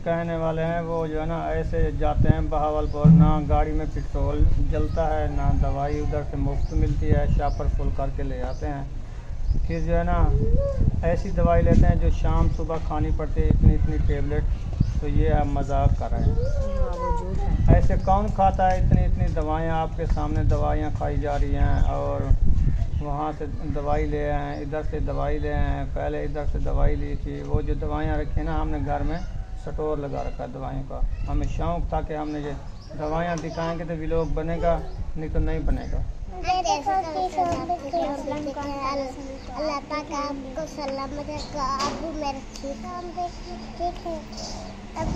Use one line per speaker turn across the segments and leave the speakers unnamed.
कहने वाले हैं वो जो है ना ऐसे जाते हैं बहावलपुर, ना गाड़ी में पेट्रोल जलता है ना दवाई उधर से मुफ्त मिलती है, शापर फुल करके ले आते हैं। फिर जो है ना ऐसी दवाई लेते हैं जो शाम सुबह खानी पड़ती है, इतनी इतनी टेबलेट। तो ये आप मजाक कर रहे हैं, ऐसे कौन खाता है? इतनी इतनी दवाइयाँ आपके सामने दवाइयाँ खाई जा रही हैं और वहाँ से दवाई ले आए, इधर से दवाई ले आए, पहले इधर से दवाई ली थी। वो जो दवाइयाँ रखी ना हमने घर में स्टोर लगा रखा है दवाइयों का। हमें शौक़ था कि हमने ये दवाइयाँ दिखाएंगे तो व्लॉग बनेगा, नहीं तो नहीं बनेगा।
अल्लाह पाक आपको सलामत रखे, अबू मेरे ठीक है, अब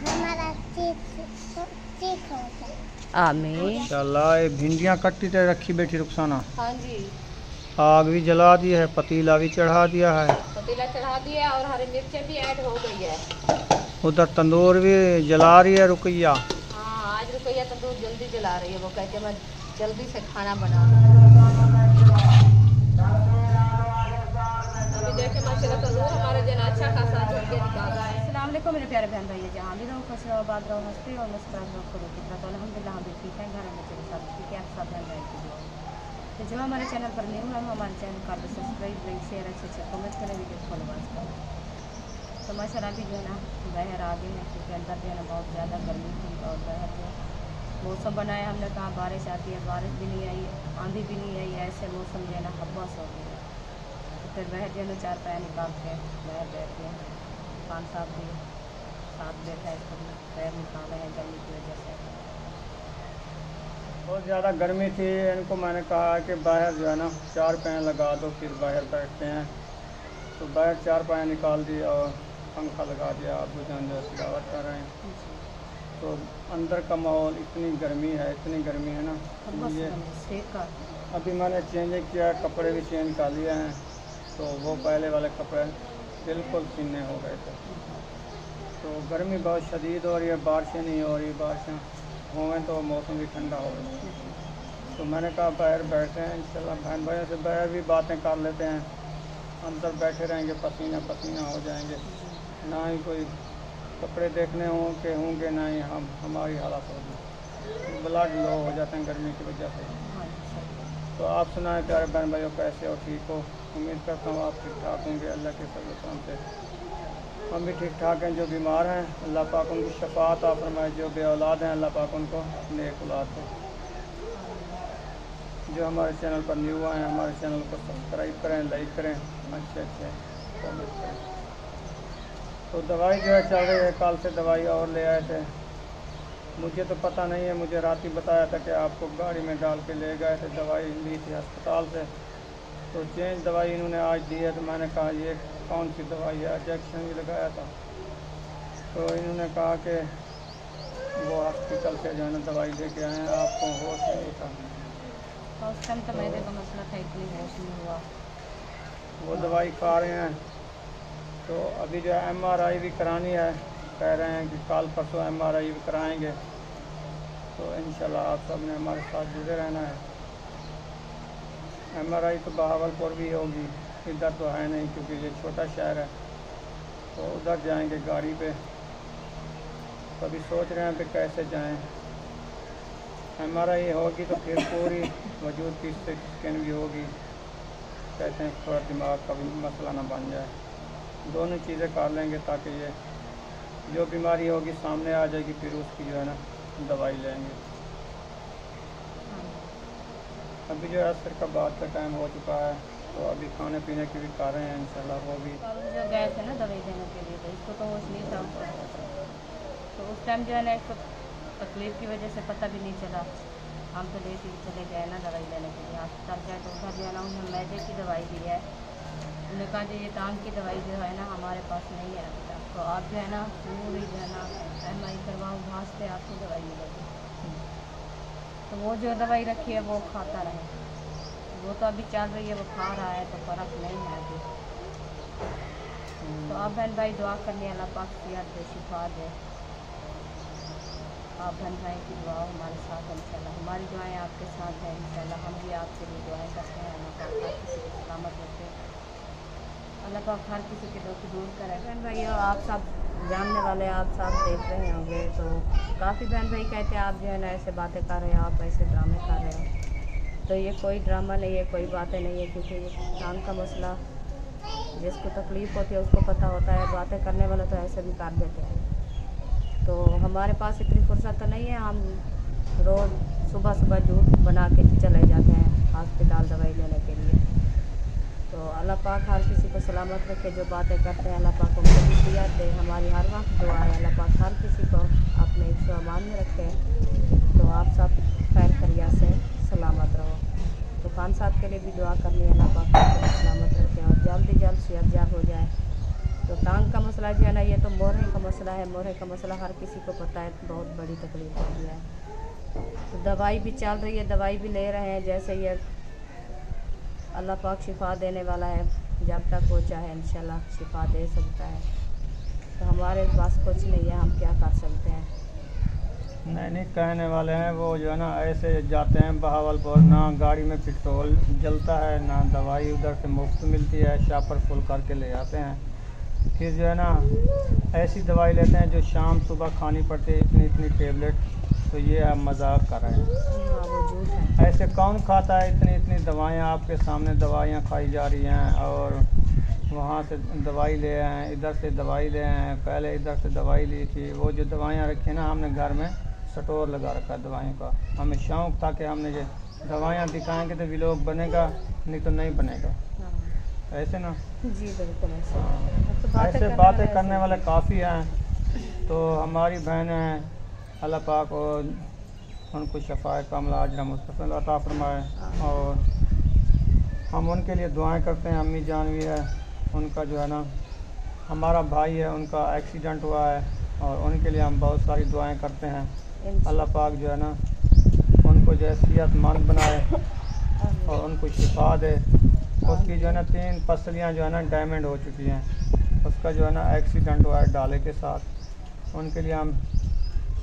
हमारा ठीक होगा।
आमीन।
इंशाल्लाह। ये भिंडियाँ कट्टी तो रखी बैठी रुखसाना।
हाँ जी।
आग भी जला दी है, पतीला भी चढ़ा दिया है।
पतीला चढ़ा दिया और हरी मिर्चें भी ऐड हो गई है।
उधर तंदूर भी जला रही है रुकैया।
हाँ, आज रुकैया तंदूर जल्दी जला रही है, वो कहते मैं जल्दी से खाना बना। अभी देखे माशाल्लाह तंदूर हमारे जन अच्छा खासा झड़ के निकाल रहा है। अस्सलाम वालेकुम मेरे प्यारे बहन भाई, जहाँ भी रहो खुश रहो, आबाद रहो, हंसते और मुस्कुराते रहो, करो कितना तो अल्हम्दुलिल्लाह हम भी ठीक हैं, घर में चले सब ठीक है, आप सब बहन भाई की दुआ। तो जो हमारे चैनल पर न्यू है हमारे चैनल का सब्सक्राइब, लाइक, शेयर, अच्छे कमेंट करें, वीडियो फॉलोवर्स करें। तो माशाल्लाह भी जो है ना बाहर आ गए हैं, क्योंकि अंदर जो है ना बहुत ज़्यादा गर्मी थी और बाहर जो मौसम बनाया हमने कहा बारिश आती है, बारिश भी नहीं आई, आंधी भी नहीं आई, ऐसे मौसम जो है ना हब्बस हो गया। तो फिर बाहर जो है ना चार पैर निकाल के बाहर बैठ गए, खान साहब भी साथ बैठा है, इसको पैर निकाल रहे हैं गर्मी की वजह से।
बहुत ज़्यादा गर्मी थी, इनको मैंने कहा कि बाहर जो है ना चार पैर लगा दो, फिर बाहर बैठते हैं। तो बाहर चार पैर निकाल दिए और पंखा लगा दिया। आप जान जो सजावट कर रहे हैं, तो अंदर का माहौल इतनी गर्मी है, इतनी गर्मी है ना। ये अभी मैंने चेंज किया, कपड़े भी चेंज कर लिए हैं, तो वो पहले वाले कपड़े बिल्कुल सीने हो गए थे। तो गर्मी बहुत शदीद हो रही है, बारिशें नहीं हो रही, बारिशें होंगे तो मौसम भी ठंडा होगा। तो मैंने कहा बाहर बैठे हैं, इंशाल्लाह बहन भाइयों से बाहर भी बातें कर लेते हैं। अंदर बैठे रहेंगे पसीना पसीना हो जाएंगे, ना ही कोई कपड़े देखने होंगे ना ही हमारी हालत होगी, ब्लड लो हो जाते हैं गर्मी की वजह से। तो आप सुनाएं प्यारे बहन भाइयों, कैसे हो? ठीक हो? उम्मीद करता हूँ आप ठीक ठाक होंगे अल्लाह के फजल से। हम भी ठीक ठाक हैं। जो बीमार हैं अल्लाह पाक उनकी शफात आप फरमाए, जो बे औलाद हैं अल्लाह पाक उनको नेक औलाद दे। जो हमारे चैनल पर न्यू आए हैं हमारे चैनल को सब्सक्राइब करें, लाइक करें, अच्छे कमेंट करें। तो दवाई जो है चल रही है, कल से दवाई और ले आए थे। मुझे तो पता नहीं है, मुझे रात ही बताया था कि आपको गाड़ी में डाल के ले गए थे, दवाई ली थी अस्पताल से। तो चेंज दवाई इन्होंने आज दी है, तो मैंने कहा ये कौन सी दवाई है? इंजेक्शन भी लगाया था। तो इन्होंने कहा कि वो हॉस्पिटल से जो है ना दवाई लेके आए हैं, आपको होश नहीं था।
उस टाइम तो मेरे का मसला था, इतनी होश नहीं हुआ।
वो दवाई खा रहे हैं। तो अभी जो है MRI भी करानी है, कह रहे हैं कि कल परसों MRI भी कराएंगे। तो इंशाल्लाह आप सब ने हमारे साथ जुड़े रहना है। MRI तो बहावलपुर भी होगी, इधर तो है नहीं क्योंकि ये छोटा शहर है। तो उधर जाएंगे गाड़ी पे। तो अभी सोच रहे हैं कि कैसे जाएं। MRI होगी तो फिर पूरी वजूद की स्कैन भी होगी, कहते हैं थोड़ा दिमाग का भी मसला ना बन जाए। दोनों चीज़ें कर लेंगे ताकि ये जो बीमारी होगी सामने आ जाएगी, फिर उसकी जो है ना दवाई लेंगे। अभी जो है असर का बाद का टाइम हो चुका है, तो अभी खाने पीने की भी कर रहे हैं इंशाल्लाह। वो भी
जो गए थे ना दवाई देने के लिए, तो इसको तो होश नहीं था। तो उस टाइम जो है ना इसको तकलीफ़ की वजह से पता भी नहीं चला। हम तो लेके चले गए ना दवाई लेने के लिए अस्पताल गए, तो उधर जो है ना उन्होंने मैदे की दवाई दी है। उन्होंने कहा जो ये टांग की दवाई जो है ना हमारे पास नहीं है अभी तक, तो आप जो है ना पूरी जो है ना MRI करवाओ, वहाँ से आपको दवाई मिलेगी। तो वो जो दवाई रखी है वो खाता रहे, वो तो अभी चल रही है, वो खा रहा है, तो फ़र्क नहीं है अभी। तो आप बहन भाई दुआ करनी, अल्लाह पाक सेहत दे, शिफा दे। आप बहन भाई की दुआ हमारे साथ है इंशाल्लाह, हमारी दुआएं आपके साथ हैं इंशाल्लाह। हम भी आपके लिए दुआएं करते हैं, अल्लाह पाक हर किसी को सलामत रखे, अल्लाह पाक हर किसी के दुख दूर करे। बहन भाइयों आप सब जानने वाले आप सब देख रहे होंगे, तो काफ़ी बहन भाई कहते हैं आप जो है ना ऐसे बातें कर रहे हो, आप ऐसे ड्रामे कर रहे हो। तो ये कोई ड्रामा नहीं है, कोई बातें नहीं है, क्योंकि टांग का मसला जिसको तकलीफ़ होती है उसको पता होता है। बातें करने वाले तो ऐसे भी कर देते हैं। तो हमारे पास इतनी फुर्सत तो नहीं है, हम रोज़ सुबह सुबह झूठ बना के चले जाते हैं हॉस्पिटल दवाई लेने के लिए। तो अल्लाह पाक हर किसी को सलामत रखे। जो बातें करते हैं अल्लाह पाक उनको हिदायत दे। हमारी हर वक्त दुआ है अल्लाह पाक हर किसी को अपने हिफ्ज़ व अमान में रखे। तो आप सब खैर खैरियत से सलामत रहो। तो खान साहब के लिए भी दुआ करनी है, अल्लाह पाक उनको सलामत रखे और जल्द जल्द सेहतयाब हो जाए। तो टांग का मसला जो है ना, ये तो मोरहे का मसला है। मोरहे का मसला हर किसी को पता है, बहुत बड़ी तकलीफ होती है। तो दवाई भी चल रही है, दवाई भी ले रहे हैं। जैसे ये अल्लाह पाक शिफा देने वाला है, जब तक वो चाहे इंशाल्लाह शिफा दे सकता है। तो हमारे पास कुछ नहीं है, हम क्या कर सकते हैं।
नहीं कहने वाले हैं वो जो है ना ऐसे जाते हैं बहावलपुर, ना गाड़ी में पेट्रोल जलता है, ना दवाई उधर से मुफ्त मिलती है, शापर फुल करके ले जाते हैं। फिर जो है ना ऐसी दवाई लेते हैं जो शाम सुबह खानी पड़ती है, इतनी इतनी टेबलेट। तो ये आप मजाक कर रहे हैं।
हाँ, वो झूठ है।
ऐसे कौन खाता है? इतनी इतनी दवाइयाँ आपके सामने दवाइयाँ खाई जा रही हैं, और वहाँ से दवाई ले आए, इधर से दवाई ले आए। पहले इधर से दवाई ली थी, वो जो दवाइयाँ रखी ना हमने घर में स्टोर लगा रखा है दवाइयों का। हमें शौक़ था कि हमने ये दवाइयाँ दिखाएंगे तो भी लोग बनेगा, नहीं तो नहीं बनेगा।
हाँ।
ऐसे ना
जी बिल्कुल ऐसे। तो
ऐसे बातें करने वाले काफ़ी हैं। तो हमारी बहन हैं, अल्लाह पाक और उनको शफ़ाए कामिला अजर मुस्तफ़िल अता फरमाए। और हम उनके लिए दुआएं करते हैं। अम्मी जान भी है उनका, जो है ना हमारा भाई है, उनका एक्सीडेंट हुआ है, और उनके लिए हम बहुत सारी दुआएं करते हैं। अल्लाह पाक जो है ना उनको जो है सेहतमंद बनाए और उनको शिफा दे। उसकी जो है ना 3 पसलियाँ जो है ना डैमेज हो चुकी हैं। उसका जो है ना एक्सीडेंट हुआ है डाले के साथ। उनके लिए हम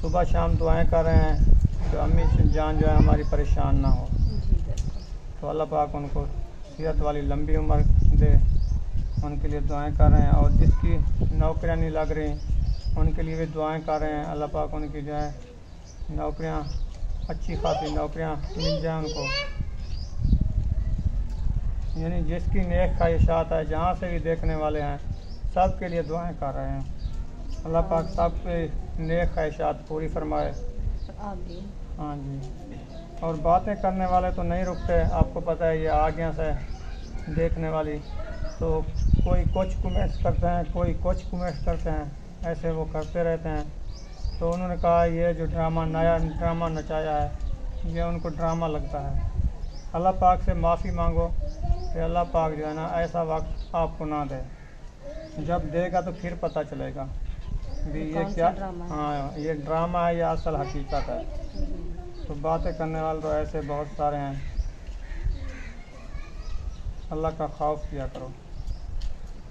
सुबह शाम दुआएं कर रहे हैं कि अम्मी जान जो है हमारी परेशान ना हो। तो अल्लाह पाक उनको सेहत वाली लंबी उम्र दे, उनके लिए दुआएं कर रहे हैं। और जिसकी नौकरियां नहीं लग रही उनके लिए भी दुआएं कर रहे हैं। अल्लाह पाक उनकी जो है नौकरियां, अच्छी खासी नौकरियां मिल जाए उनको। यानी जिसकी नेक ख्वाहिशात है, जहाँ से भी देखने वाले हैं, सब के लिए दुआएं कर रहे हैं। अल्लाह पाक सब के नेक ख्वाहिशात पूरी फरमाए। हाँ जी। और बातें करने वाले तो नहीं रुकते, आपको पता है ये आगे से देखने वाली, तो कोई कुछ कमेंट्स करते हैं, कोई कुछ कमेंट्स करते हैं, ऐसे वो करते रहते हैं। तो उन्होंने कहा ये जो नया ड्रामा नचाया है, ये उनको ड्रामा लगता है। अल्लाह पाक से माफ़ी मांगो कि अल्लाह पाक जो है ना ऐसा वक्त आपको ना दे। जब देगा तो फिर पता चलेगा भी ये क्या। हाँ, ये ड्रामा है या असल हकीकत है। तो बातें करने वाले तो ऐसे बहुत सारे हैं। अल्लाह का खौफ किया करो,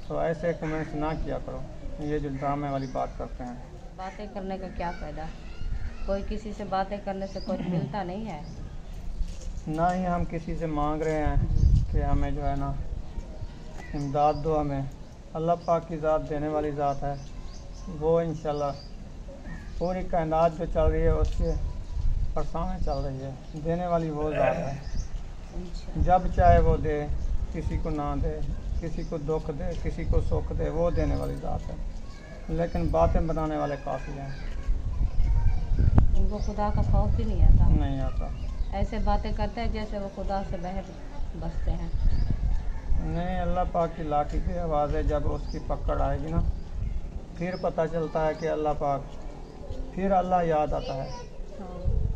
तो ऐसे कमेंट्स ना किया करो, ये जो ड्रामे वाली बात करते हैं।
बातें करने का क्या फ़ायदा? कोई किसी से बातें करने से कुछ मिलता नहीं है।
ना ही हम किसी से मांग रहे हैं कि हमें जो है ना इमदाद दो। हमें अल्लाह पाक की ज़ात देने वाली ज़ात है, वो इंशाल्लाह पूरी कायनात जो चल रही है उसके परसाने चल रही है। देने वाली वो ज़ात है, जब चाहे वो दे, किसी को ना दे, किसी को दुख दे, किसी को सुख दे, वो देने वाली ज़ात है। लेकिन बातें बनाने वाले काफ़ी हैं।
उनको खुदा का खौफ भी नहीं आता।
नहीं आता।
ऐसे बातें करते हैं जैसे वो खुदा से बाहर बसते हैं।
नहीं, अल्लाह पाक की लाठी की आवाज़ है। जब उसकी पकड़ आएगी ना, फिर पता चलता है कि अल्लाह पाक, फिर अल्लाह याद आता है।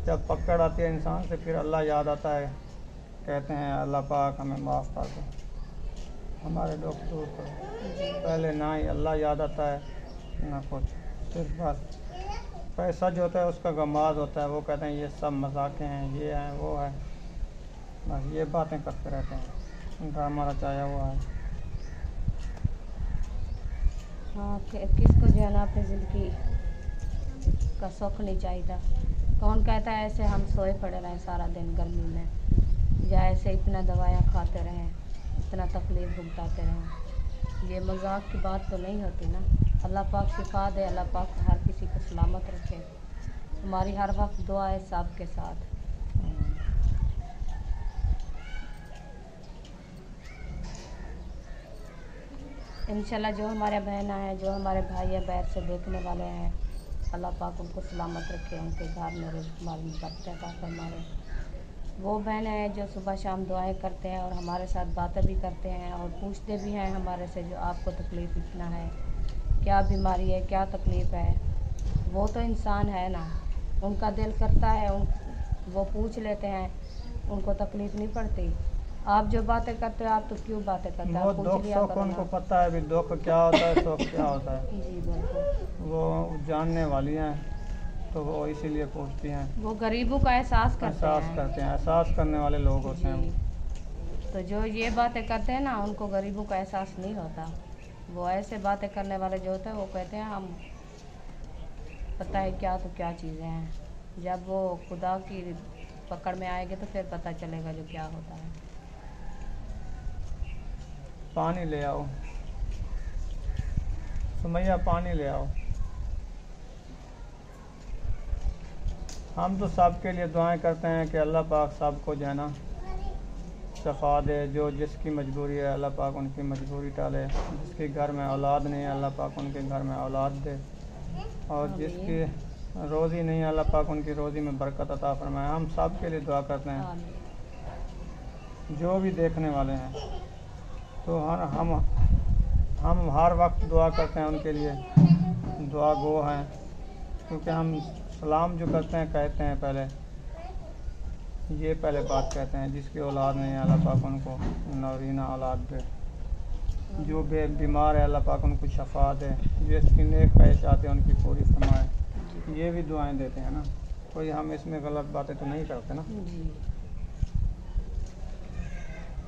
जब पकड़ आती है इंसान से, फिर अल्लाह याद आता है। कहते हैं अल्लाह पाक हमें माफ़ कर दो, हमारे दुख दूर करो। पहले ना ही अल्लाह याद आता है ना कुछ, सिर्फ बस पैसा जो होता है उसका गमाज होता है। वो कहते हैं ये सब मजाकें हैं, ये हैं, वो है, बस ये बातें करते रहते हैं। ड्रामा रचाया हुआ है।
हाँ, किसको जो है ना अपनी ज़िंदगी का सुख नहीं चाहिए। कौन कहता है ऐसे हम सोए पड़े रहें सारा दिन गर्मी में, या ऐसे इतना दवाइयाँ खाते रहें, इतना तकलीफ़ भुगताते रहें। ये मजाक की बात तो नहीं होती ना। अल्लाह पाक शिफा दे, अल्लाह पाक हर किसी को सलामत रखे। हमारी हर वक्त दुआ है सब के साथ। इंशाल्लाह जो हमारे बहना है, जो हमारे भाई है, बैर से देखने वाले हैं, अल्लाह पाक उनको सलामत रखे, उनके घर में रुज़्क़ में बरकत अता फरमाए। वो बहन है जो सुबह शाम दुआएं करते हैं और हमारे साथ बातें भी करते हैं और पूछते भी हैं हमारे से, जो आपको तकलीफ़ इतना है, क्या बीमारी है, क्या तकलीफ़ है। वो तो इंसान है ना, उनका दिल करता है, वो पूछ लेते हैं, उनको तकलीफ़ नहीं पड़ती। आप जो बातें करते हो, आप तो क्यों बातें करते हो?
वो दुख सुख उनको पता है, भी दुख क्या होता है, सुख क्या होता है।
जी बिल्कुल,
वो जानने वाली हैं, तो वो इसीलिए पूछती हैं।
वो गरीबों का एहसास करते हैं,
एहसास करने वाले लोग होते हैं।
तो जो ये बातें करते हैं ना, उनको गरीबों का एहसास नहीं होता। वो ऐसे बातें करने वाले जो होते हैं, वो कहते हैं हम पता है क्या तो क्या चीज़ें हैं। जब वो खुदा की पकड़ में आएंगे तो फिर पता चलेगा जो क्या होता है।
पानी ले आओ सुमैया, पानी ले आओ। हम तो सबके लिए दुआएं करते हैं कि अल्लाह पाक सबको जो है ना शफा दे। जो जिसकी मजबूरी है, अल्लाह पाक उनकी मजबूरी टाले। जिसके घर में औलाद नहीं है, अल्लाह पाक उनके घर में औलाद दे। और जिसकी रोज़ी नहीं है, अल्लाह पाक उनकी रोज़ी में बरकत अता फरमाए। हम सब के लिए दुआ करते हैं, जो भी देखने वाले हैं। तो हम हर वक्त दुआ करते हैं उनके लिए, दुआ गो हैं। क्योंकि हम सलाम जो करते हैं, कहते हैं पहले बात कहते हैं, जिसकी औलाद नहीं है, अल्लाह पाक उनको नौरीना औलाद दे। जो बीमार है, अल्लाह पाक उनको शफा दे। जिसकी नेक ख्वाहिश आते हैं, उनकी पूरी फरमाए। ये भी दुआएं देते हैं ना, कोई हम इसमें गलत बातें तो नहीं करते ना।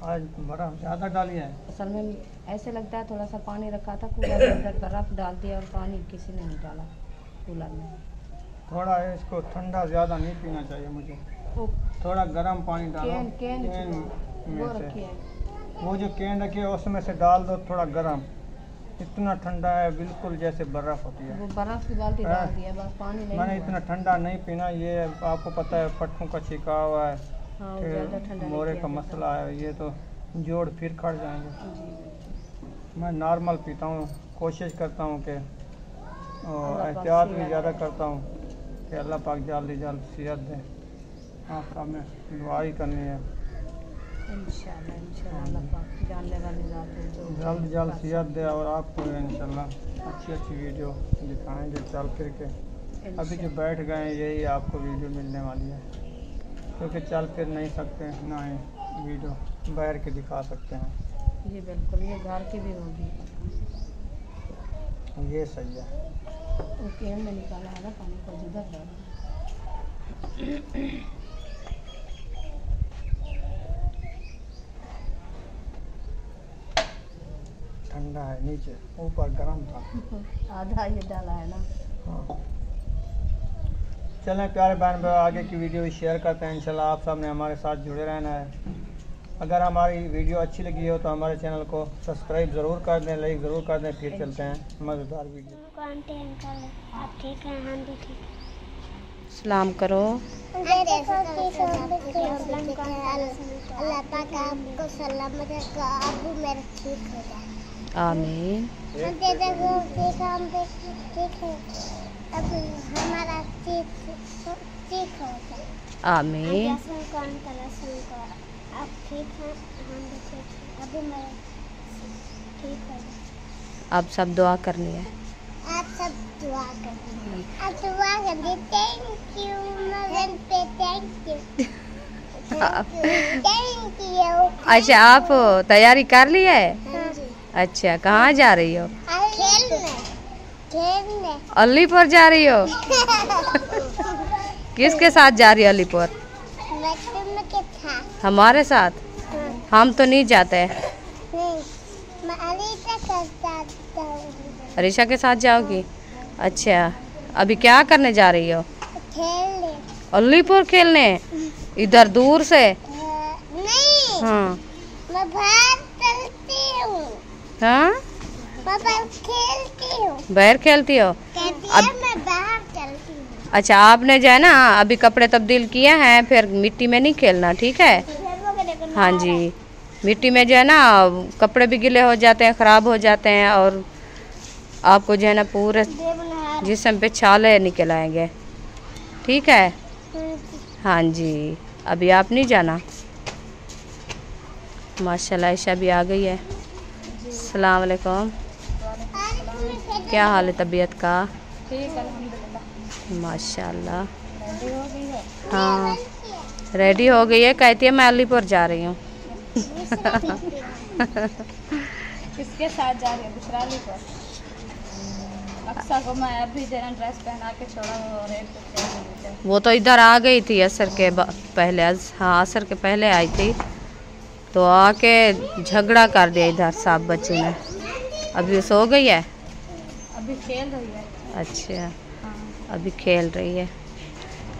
आज बर्फ़ ज़्यादा डाली है।
असल में ऐसे लगता है थोड़ा सा पानी रखा था कूलर में, अंदर बर्फ़ डाल दिया और पानी किसी ने नहीं डाला कूलर में।
थोड़ा इसको ठंडा ज़्यादा नहीं पीना चाहिए मुझे, थोड़ा गर्म पानी डालो।
कैन
में
वो
से
रखी है,
वो जो कैन रखी है उसमें से डाल दो थोड़ा गर्म। इतना ठंडा है बिल्कुल जैसे बर्फ़ होती है।
वो बर्फ़ की बाल्टी डाल दी है, बस पानी नहीं।
मैंने इतना ठंडा नहीं पीना। ये आपको पता है पट्टों का छिकाव है,
हाँ, ज़्यादा ठंडा
मोरे का मसला है, ये तो जोड़ फिर खड़ जाएंगे। मैं नॉर्मल पीता हूँ, कोशिश करता हूँ कि एहतियात भी ज़्यादा करता हूँ कि अल्लाह पाक जल्द सेहत दे। आप सब में दुआ ही करनी है,
इंशाल्लाह अल्लाह पाक जानने वाली ज़ात है, जो
जल्द सेहत दे। और आपको इंशाल्लाह अच्छी वीडियो दिखाएंगे चल फिर के। अभी जो बैठ गए हैं, यही आपको वीडियो मिलने वाली है, क्योंकि चल फिर नहीं सकते, ना ही वीडियो बैठ के दिखा सकते हैं।
जी बिल्कुल, ये घर की भी होगी।
ये सही है।
वो कैन में निकाला है ना पानी को, जिधर डाला।
ठंडा है, नीचे ऊपर गर्म था।
आधा ये डाला है ना।
हाँ। चलें प्यारे बहन भाई, आगे की वीडियो भी शेयर करते हैं। इंशाल्लाह आप सब ने हमारे साथ जुड़े रहना है। अगर हमारी वीडियो अच्छी लगी हो तो हमारे चैनल को सब्सक्राइब ज़रूर कर दें, लाइक ज़रूर कर दें। फिर चलते हैं मज़ेदार वीडियो।
आप ठीक हैं? हम भी ठीक हैं।
सलाम करो।
अल्लाह पाक आपको सलामत रखे, अबू मेरा ठीक हो जाए।
आमीन।
ठीक है, अब हमारा ठीक हो जाए।
आमीन।
आप ठीक हैं? हम भी ठीक हैं, अभी मेरा ठीक हो जाए।
अब सब दुआ करनी है।
आप सब दुआ करिए, आप दुआ करिए। थैंक यू मदन पे, थैंक यू। Thank you.
अच्छा, आप तैयारी कर ली है?
हाँ जी।
अच्छा, कहाँ जा रही हो?
खेलने।
अलीपुर जा रही हो? किसके साथ जा रही हो अलीपुर?
के था।
हमारे साथ?
हाँ।
हम तो नहीं जाते।
नहीं, मैं अलीशा के साथ जाऊंगी।
अरीशा के साथ जाओगी? अच्छा, अभी क्या करने जा रही हो?
खेलने।
अलीपुर खेलने? इधर दूर से?
नहीं।
हाँ।
मैं बाहर चलती हूँ।
हाँ?
पापा खेलती हूँ।
बाहर खेलती हो?
कहती है मैं बाहर चलती हूँ।
अच्छा, आपने जो है ना अभी कपड़े तब्दील किए हैं, फिर मिट्टी में नहीं खेलना, ठीक है? हाँ जी, मिट्टी में जो है ना कपड़े भी गीले हो जाते हैं, ख़राब हो जाते हैं, और आपको जो है ना पूरे जिस्म पे छाले निकल आएंगे, ठीक है? हाँ जी, अभी आप नहीं जाना। माशाल्लाह ईशा भी आ गई है। अस्सलाम वालेकुम, क्या हाल है तबीयत का?
ठीक अल्हम्दुलिल्लाह।
माशाल्लाह।
रेडी हो गई है?
हाँ रेडी हो गई है, कहती है मैं अलीपुर जा रही हूँ।
किसके साथ जा रही है? बुशरा अलीपुर। अक्सा को मैं अभी जरा ड्रेस पहना के छोड़ा हूँ और एक
वो तो इधर आ गई थी असर के पहले, हाँ असर के पहले आई थी, तो आके झगड़ा कर दिया इधर सब बच्चों ने। अभी सो गई है?
अभी खेल रही है।
अच्छा,
हाँ।
अभी खेल रही है।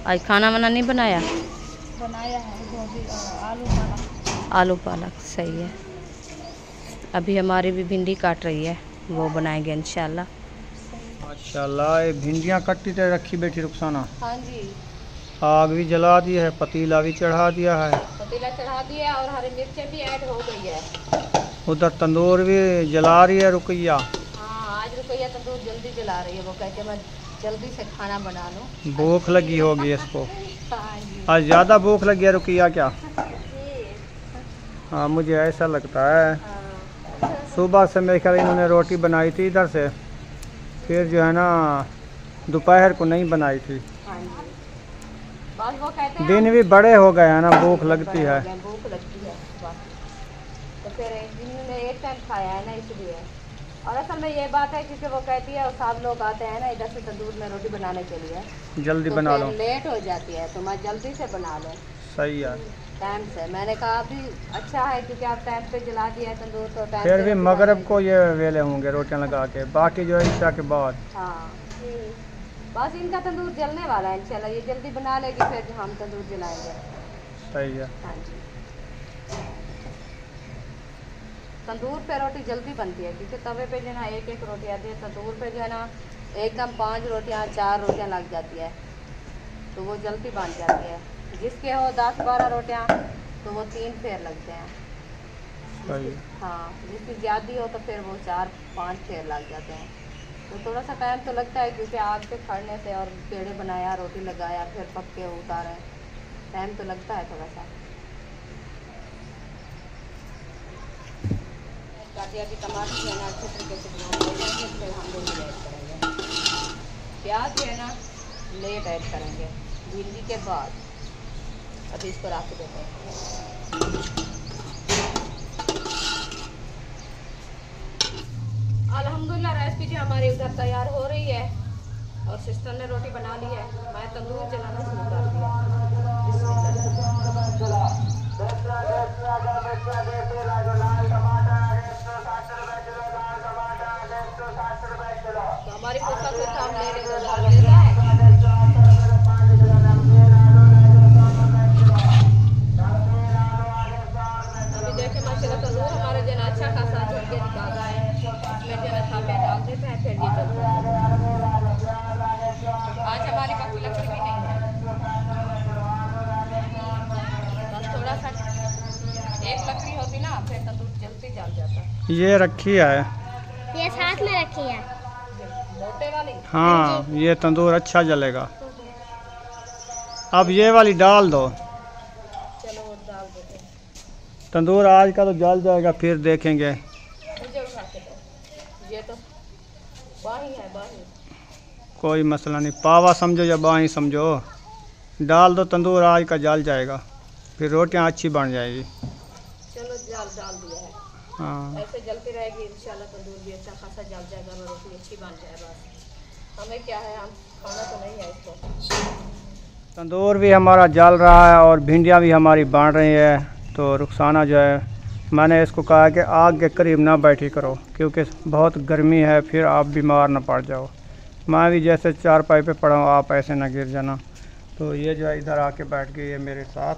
आज खाना वाना नहीं बनाया?
बनाया है गोभी आलू पालक।
आलू पालक, सही है। अभी हमारी भी भिंडी काट रही है, वो बनाएंगे इंशाल्लाह।
माशाल्लाह, ये भिंडियाँ कट्टी तो रखी बैठी रुखसाना।
हाँ जी,
आग भी जला दी है, पतीला भी चढ़ा दिया है,
पतीला चढ़ा दिया और हरी मिर्चें भी ऐड हो गई है।
उधर तंदूर भी जला रही है रुकैया।
हाँ, आज रुपया तंदूर जल्दी जला रही है, वो कहते मैं जल्दी से खाना बना लूँ।
भूख लगी होगी इसको,
हाँ जी।
आज ज़्यादा भूख लगी है रुकैया क्या? हाँ मुझे ऐसा लगता है।
हाँ।
सुबह से मेरे ख्याल इन्होंने रोटी बनाई थी इधर से, फिर जो है ना दोपहर को नहीं बनाई थी।
हाँ जी। बस वो कहते हैं
दिन भी बड़े हो गए हैं ना, भूख लगती है।
भूख लगती है बस। तो फिर इन्होंने एक टाइम खाया है ना इसलिए। और असल में ये बात है क्योंकि वो कहती है और सब लोग आते हैं ना इधर से तंदूर में रोटी बनाने के लिए,
जल्दी
तो
बना
फिर
लो।
लेट हो जाती है, तो मैं जल्दी से बना लो
सही है।
टाइम से। मैंने कहा अभी अच्छा है क्योंकि आप टाइम पे जला दिया है तंदूर, तो टाइम
फिर
पे
भी
रोटी
मगरब
बनेगी।
को ये वेले होंगे रोटियां लगा के, बाकी जो है ईशा के बाद।
हाँ, बस इनका तंदूर जलने वाला है इंशाल्लाह, ये जल्दी बना लेगी फिर हम तंदूर जलाएंगे।
सही है।
हाँ जी, तंदूर पे रोटी जल्दी बनती है क्योंकि तवे पे जो है ना एक एक रोटी आती है, तंदूर पे जो है ना एकदम 5 रोटियाँ 4 रोटियाँ लग जाती है, तो वो जल्दी बन जाती है। जिसके हो 10-12 रोटियाँ तो वो 3 फेर लगते हैं।
सही।
हाँ, जिसकी ज़्यादा हो तो फिर वो 4-5 फेर लग जाते हैं। तो थोड़ा सा टाइम तो लगता है क्योंकि आग पे खड़ने से और पेड़े बनाया, रोटी लगाया, फिर पक्के उतारे, टाइम तो लगता है थोड़ा सा। काटिया की टमाटर जो है ना अच्छे तरीके से बनाएंगे, फिर हम लोग ऐड करेंगे। प्याज जो है ना लेट ऐड करेंगे भिंडी के बाद। अभी इसको रख देते हैं। अल्हम्दुलिल्लाह रेसिपी जो हमारी उधर तैयार हो रही है और सिस्टर ने रोटी बना ली है, मैं तंदूर जलाना शुरू कर दिया। तो हमारी पोसा को हम ले लेंगे, डाल देता है। अभी देखे माशाल्लाह तंदूर हमारे जना अच्छा खासा जल के निकाला है, इसमें जना थापे डाल देते हैं, फिर ये जलता है। आज हमारी पास लकड़ी भी नहीं है, बस थोड़ा सा एक लकड़ी होती ना फिर तंदूर जल्दी जल जाता।
ये रखी है,
ये साथ में रखी है
मोटे वाली।
हाँ ये तंदूर अच्छा जलेगा। अब ये वाली डाल दो,
चलो वो डाल देते हैं।
तंदूर आज का तो जल जाएगा, फिर देखेंगे।
मुझे उठा के दो, ये तो बाही है बाही।
कोई मसला नहीं, पावा समझो या बाही समझो, डाल दो तंदूर आज का जल जाएगा, फिर रोटियां अच्छी बन जाएगी।
चलो जल डाल दिया है,
हाँ
ऐसे जलती रहेगी इंशाल्लाह तंदूर भी अच्छा खासा जल जाएगा और रोटी अच्छी बन जाए। बस हमें क्या है, हम खाना तो नहीं है इसको।
तंदूर भी हमारा जल रहा है और भिंडियाँ भी हमारी बन रही है। तो रुखसाना जो है, मैंने इसको कहा कि आग के करीब ना बैठी करो क्योंकि बहुत गर्मी है, फिर आप बीमार ना पड़ जाओ। मैं भी जैसे चारपाई पे पड़ा हूँ, आप ऐसे ना गिर जाना। तो ये जो है इधर आके बैठ गई है मेरे साथ।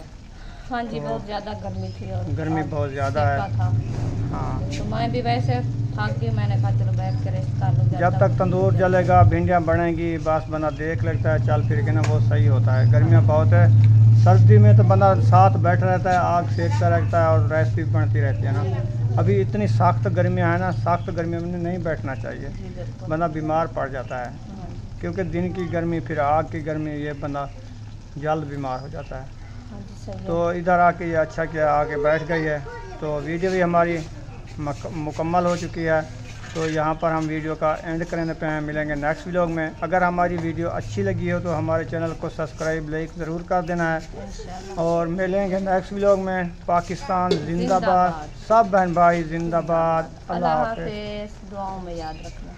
हाँ जी,
तो
बहुत ज़्यादा गर्मी थी और
गर्मी बहुत ज़्यादा है।
था।
हाँ,
तो मैं भी वैसे थक गई, मैंने कहा चलो बैठ के रेस्ट कर लूँ।
जब तक तंदूर जलेगा भिंडियाँ बढ़ेंगी बस बंदा देख लगता है, चल फिर के ना वो सही होता है। गर्मियाँ बहुत है, सर्दी में तो बंदा साथ बैठा रहता है, आग सेकता रहता है और रेसिपी बनती रहती है ना। अभी इतनी सख्त गर्मियाँ हैं ना, सख्त गर्मियों में नहीं बैठना चाहिए,
जी बिल्कुल।
बंदा बीमार पड़ जाता है।
हाँ जी।
क्योंकि दिन की गर्मी फिर आग की गर्मी, ये बंदा जल्द बीमार हो जाता है।
हाँ जी, सही है।
तो इधर आके ये अच्छा किया, आके बैठ गई है। तो वीडियो भी हमारी मुकम्मल हो चुकी है। तो यहाँ पर हम वीडियो का एंड करने पे हैं, मिलेंगे नेक्स्ट व्लॉग में। अगर हमारी वीडियो अच्छी लगी हो तो हमारे चैनल को सब्सक्राइब लाइक ज़रूर कर देना है
इंशाल्लाह।
और मिलेंगे नेक्स्ट व्लॉग में। पाकिस्तान जिंदाबाद, सब बहन भाई जिंदाबाद।
अल्लाह
अल्लाह हाफ़िज़।
हाफिज़, दुआओं में याद रखना।